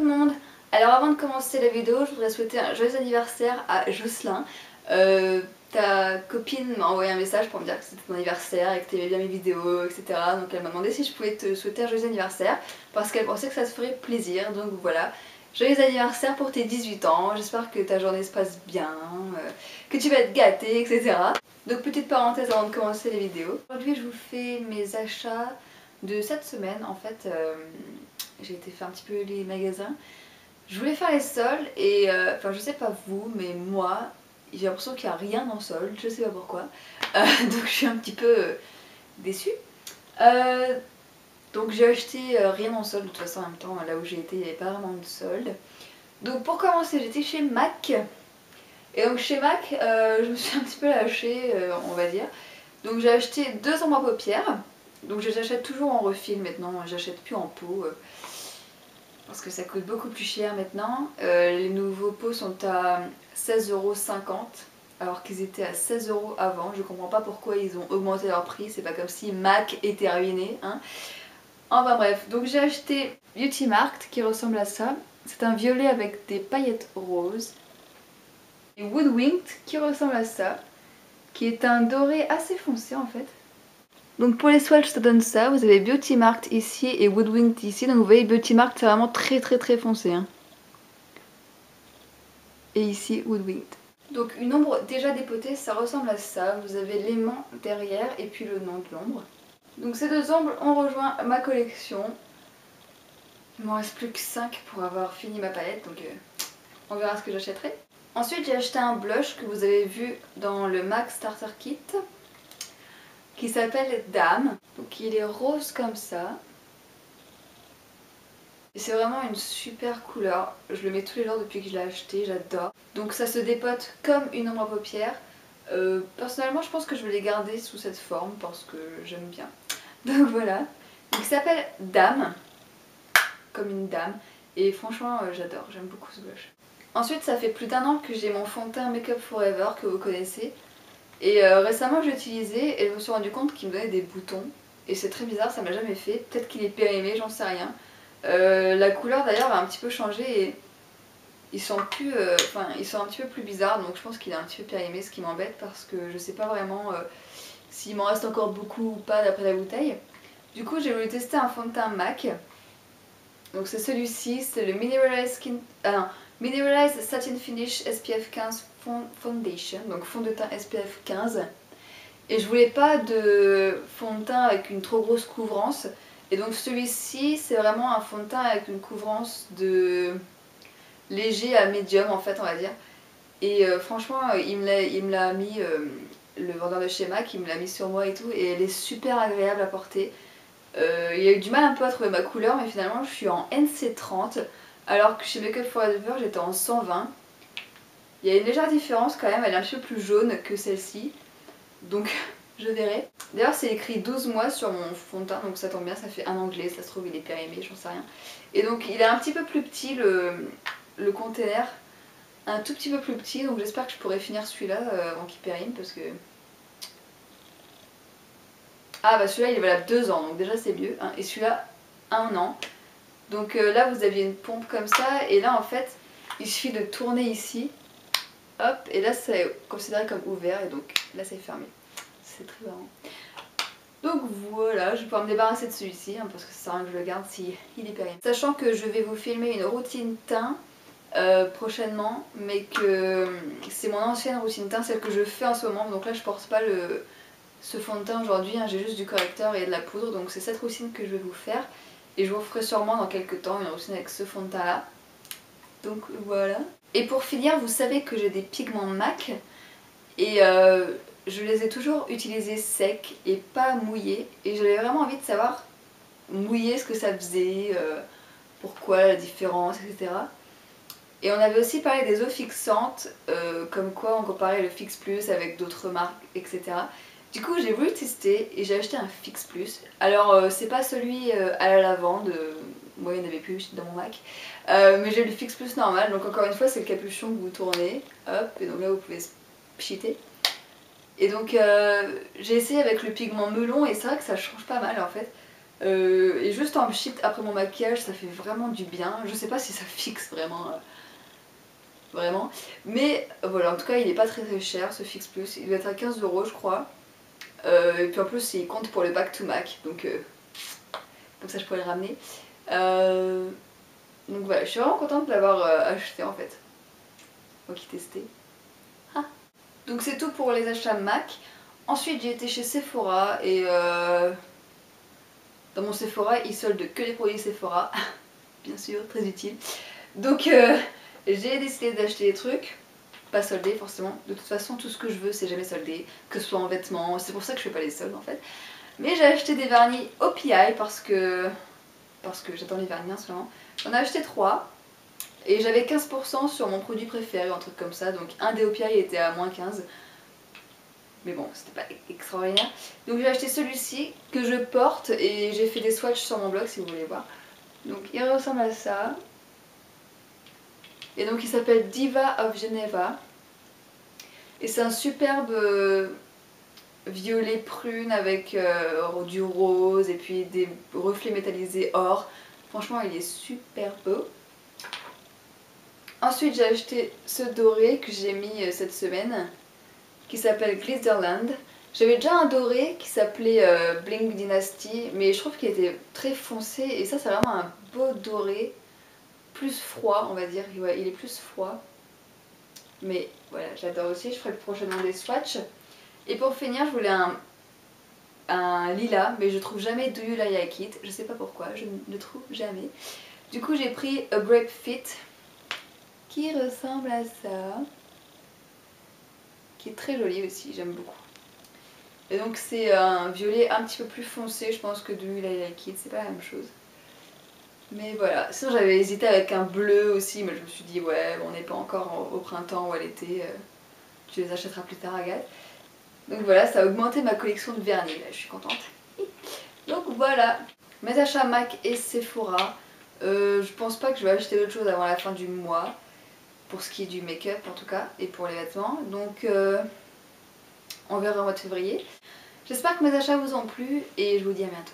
tout le monde. Alors avant de commencer la vidéo, je voudrais souhaiter un joyeux anniversaire à Jocelyn. Ta copine m'a envoyé un message pour me dire que c'était ton anniversaire et que tu aimais bien mes vidéos, etc. Donc elle m'a demandé si je pouvais te souhaiter un joyeux anniversaire parce qu'elle pensait que ça te ferait plaisir. Donc voilà, joyeux anniversaire pour tes 18 ans. J'espère que ta journée se passe bien, que tu vas être gâtée, etc. Donc petite parenthèse avant de commencer la vidéo. Aujourd'hui je vous fais mes achats de cette semaine. En fait, j'ai été faire un petit peu les magasins. Je voulais faire les soldes et enfin je sais pas vous, mais moi j'ai l'impression qu'il n'y a rien en solde, je sais pas pourquoi. Donc je suis un petit peu déçue. Donc j'ai acheté rien en solde, de toute façon en même temps là où j'ai été il n'y avait pas vraiment de solde. Donc pour commencer j'étais chez MAC. Et donc chez MAC je me suis un petit peu lâchée on va dire. Donc j'ai acheté 2 ombres à paupières. Donc je les achète toujours en refil maintenant, j'achète plus en pot. Parce que ça coûte beaucoup plus cher maintenant. Les nouveaux pots sont à 16,50 € alors qu'ils étaient à 16 € avant. Je comprends pas pourquoi ils ont augmenté leur prix, c'est pas comme si MAC était ruiné. Hein. Enfin bref, donc j'ai acheté Beauty Markt qui ressemble à ça. C'est un violet avec des paillettes roses. Et Woodwinked qui ressemble à ça, qui est un doré assez foncé en fait. Donc pour les swatchs ça donne ça, vous avez Beauty Markt ici et Woodwinked ici, donc vous voyez Beauty Markt c'est vraiment très foncé. Hein. Et ici Woodwinked. Donc une ombre déjà dépotée ça ressemble à ça, vous avez l'aimant derrière et puis le nom de l'ombre. Donc ces 2 ombres ont rejoint ma collection. Il m'en reste plus que 5 pour avoir fini ma palette, donc on verra ce que j'achèterai. Ensuite j'ai acheté un blush que vous avez vu dans le MAC Starter Kit, qui s'appelle Dame. Donc il est rose comme ça. Et c'est vraiment une super couleur. Je le mets tous les jours depuis que je l'ai acheté, j'adore. Donc ça se dépote comme une ombre à paupières. Personnellement je pense que je vais les garder sous cette forme parce que j'aime bien. Donc voilà. Donc il s'appelle Dame, comme une dame. Et franchement j'adore, j'aime beaucoup ce blush. Ensuite ça fait plus d'1 an que j'ai mon fond de teint Make Up Forever que vous connaissez. Et récemment j'ai utilisé et je me suis rendu compte qu'il me donnait des boutons. Et c'est très bizarre, ça m'a jamais fait. Peut-être qu'il est périmé, j'en sais rien. La couleur d'ailleurs a un petit peu changé et ils sont plus, ils sont un petit peu plus bizarres, donc je pense qu'il est un petit peu périmé, ce qui m'embête parce que je sais pas vraiment s'il m'en reste encore beaucoup ou pas d'après la bouteille. Du coup j'ai voulu tester un fond de teint MAC. Donc c'est celui-ci, c'est le Mineralized Satin Finish SPF 15 Foundation, donc fond de teint SPF 15. Et je voulais pas de fond de teint avec une trop grosse couvrance. Et donc celui-ci c'est vraiment un fond de teint avec une couvrance de léger à médium en fait on va dire. Et franchement il me l'a mis, le vendeur de chez MAC, il me l'a mis sur moi et tout. Et elle est super agréable à porter. Il a eu du mal un peu à trouver ma couleur mais finalement je suis en NC30. Alors que chez Make Up Forever j'étais en 120. Il y a une légère différence quand même, elle est un petit peu plus jaune que celle-ci. Donc je verrai. D'ailleurs c'est écrit 12 mois sur mon fond de teint, donc ça tombe bien, ça fait un anglais, ça se trouve il est périmé, j'en sais rien. Et donc il est un petit peu plus petit le container, un tout petit peu plus petit, donc j'espère que je pourrai finir celui-là avant qu'il périme parce que... Ah bah celui-là il est valable 2 ans, donc déjà c'est mieux, hein. Et celui-là 1 an. Donc là vous aviez une pompe comme ça, et là en fait il suffit de tourner ici, hop, et là c'est considéré comme ouvert, et donc là c'est fermé. C'est très marrant. Donc voilà, je vais pouvoir me débarrasser de celui-ci hein, parce que ça sert à rien que je le garde si il est périmé. Sachant que je vais vous filmer une routine teint prochainement, mais que c'est mon ancienne routine teint, celle que je fais en ce moment. Donc là je porte pas ce fond de teint aujourd'hui, hein, j'ai juste du correcteur et de la poudre. Donc c'est cette routine que je vais vous faire. Et je vous ferai sûrement dans quelques temps une routine avec ce fond de teint là. Donc voilà. Et pour finir, vous savez que j'ai des pigments MAC. Et je les ai toujours utilisés secs et pas mouillés. Et j'avais vraiment envie de savoir mouiller ce que ça faisait, pourquoi la différence, etc. Et on avait aussi parlé des eaux fixantes, comme quoi on comparait le Fix Plus avec d'autres marques, etc. Du coup j'ai voulu tester et j'ai acheté un Fix Plus. Alors c'est pas celui à la lavande, moi il n'y en avait plus dans mon Mac. Mais j'ai le Fix Plus normal, donc encore une fois c'est le capuchon que vous tournez, hop, et donc là vous pouvez pchiter. Et donc j'ai essayé avec le pigment melon et c'est vrai que ça change pas mal en fait. Et juste un pchit après mon maquillage, ça fait vraiment du bien. Je sais pas si ça fixe vraiment. Mais voilà, en tout cas il est pas très cher ce Fix Plus, il doit être à 15 € je crois. Et puis en plus il compte pour le back to MAC, donc comme ça je pourrais le ramener. Donc voilà, je suis vraiment contente de l'avoir acheté en fait. Faut qu'il testait. Ah. Donc c'est tout pour les achats MAC. Ensuite j'ai été chez Sephora et dans mon Sephora ils soldent que les produits Sephora. Bien sûr, très utile. Donc j'ai décidé d'acheter des trucs, pas soldés forcément. De toute façon tout ce que je veux c'est jamais soldé, que ce soit en vêtements, c'est pour ça que je fais pas les soldes en fait. Mais j'ai acheté des vernis OPI parce que j'attends les vernis en ce moment. J'en ai acheté 3 et j'avais 15% sur mon produit préféré, un truc comme ça. Donc un des OPI était à moins 15. Mais bon, c'était pas extraordinaire. Donc j'ai acheté celui-ci que je porte et j'ai fait des swatchs sur mon blog si vous voulez voir. Donc il ressemble à ça. Et donc il s'appelle Diva of Geneva. Et c'est un superbe violet prune avec du rose et puis des reflets métallisés or. Franchement il est super beau. Ensuite j'ai acheté ce doré que j'ai mis cette semaine qui s'appelle Glitterland. J'avais déjà un doré qui s'appelait Bling Dynasty mais je trouve qu'il était très foncé et ça c'est vraiment un beau doré. Plus froid on va dire, ouais, il est plus froid. Mais voilà, j'adore aussi, je ferai prochainement des swatchs. Et pour finir, je voulais un lilas, mais je trouve jamais Do You Like It. Je sais pas pourquoi, je ne le trouve jamais. Du coup, j'ai pris A Grape Fit, qui ressemble à ça. Qui est très joli aussi, j'aime beaucoup. Et donc c'est un violet un petit peu plus foncé, je pense que Do You Like It, c'est pas la même chose. Mais voilà, sinon j'avais hésité avec un bleu aussi, mais je me suis dit ouais, on n'est pas encore au printemps ou à l'été, tu les achèteras plus tard Agathe. Donc voilà, ça a augmenté ma collection de vernis, là je suis contente. Donc voilà, mes achats MAC et Sephora. Je pense pas que je vais acheter d'autres choses avant la fin du mois, pour ce qui est du make-up en tout cas, et pour les vêtements. Donc on verra au mois de février. J'espère que mes achats vous ont plu et je vous dis à bientôt.